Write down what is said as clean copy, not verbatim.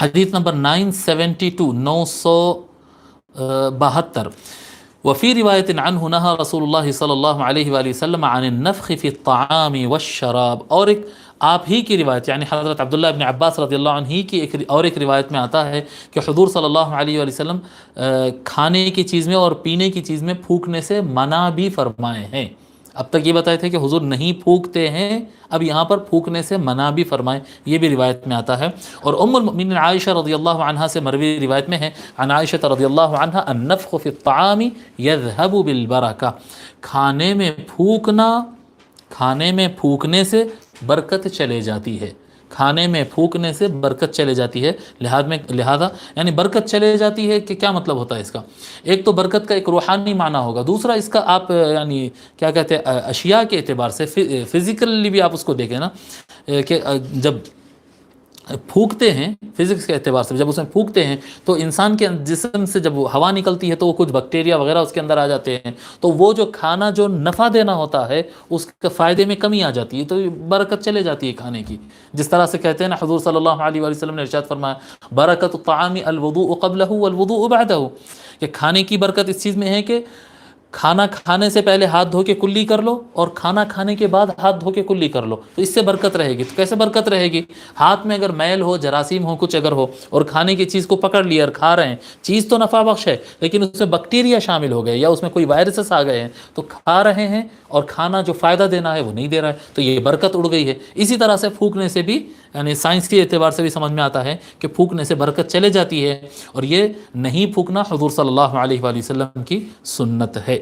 حدیث نمبر 972 972 وفی روایت عنہ نہا رسول اللہ صلی اللہ علیہ وآلہ وسلم عن النفخ فی الطعام والشراب، اور ایک آپ ہی کی روایت یعنی حضرت عبداللہ ابن عباس رضی اللہ عنہ کی ایک روایت میں آتا ہے کہ حضور صلی اللہ علیہ وآلہ وسلم کھانے کی چیز میں اور پینے کی چیز میں پھونکنے سے منع بھی فرمائے ہیں۔ اب تک یہ بتائے تھے کہ حضور نہیں پھونکتے ہیں، اب یہاں پر پھونکنے سے منع بھی فرمائے، یہ بھی روایت میں آتا ہے۔ اور ام المؤمنین عائشہ رضی اللہ عنہا سے مروی روایت میں ہے عن عائشہ رضی اللہ عنہا النفخ فی الطعام یذهب بالبرکہ، کھانے میں پھونکنے سے برکت چلے جاتی ہے، کھانے میں پھونکنے سے برکت چلے جاتی ہے، لہذا یعنی برکت چلے جاتی ہے کہ کیا مطلب ہوتا ہے اس کا؟ ایک تو برکت کا ایک روحانی معنی ہوگا، دوسرا اس کا آپ یعنی کیا کہتے ہیں اشیاء کے اعتبار سے فزیکلی بھی آپ اس کو دیکھیں نا کہ جب پھونکتے ہیں فزکس کے اعتبار سے، جب اس میں پھونکتے ہیں تو انسان کے جسم سے جب وہ ہوا نکلتی ہے تو وہ کچھ بیکٹیریا وغیرہ اس کے اندر آ جاتے ہیں، تو وہ جو کھانا جو نفع دینا ہوتا ہے اس کے فائدے میں کمی آ جاتی ہے، تو برکت چلے جاتی ہے کھانے کی۔ جس طرح سے کہتے ہیں نا حضور صلی اللہ علیہ وآلہ وسلم نے ارشاد فرمایا برکت الطعام الوضوء قبلہ والوضوء بعدہ، کہ کھانے کی برکت اس چیز میں ہے کہ کھانا کھانے سے پہلے ہاتھ دھو کے کلی کر لو اور کھانا کھانے کے بعد ہاتھ دھو کے کلی کر لو، تو اس سے برکت رہے گی۔ تو کیسے برکت رہے گی؟ ہاتھ میں اگر میل ہو، جراثیم ہو، کچھ اگر ہو اور کھانے کی چیز کو پکڑ لیا اور کھا رہے ہیں، چیز تو نفع بخش ہے لیکن اس میں بیکٹیریا شامل ہو گئے یا اس میں کوئی وائرسز آ گئے ہیں، تو کھا رہے ہیں اور کھانا جو فائدہ دینا ہے وہ نہیں دے رہا ہے، تو یہ برکت اڑ گئی ہے۔ اسی طرح سے پھونکنے سے بھی یعنی سائنس کے اعتبار سے بھی سمجھ میں آتا ہے کہ پھونکنے سے برکت چلے جاتی ہے، اور یہ نہیں پھونکنا حضور صلی اللہ علیہ وآلہ وسلم کی سنت ہے۔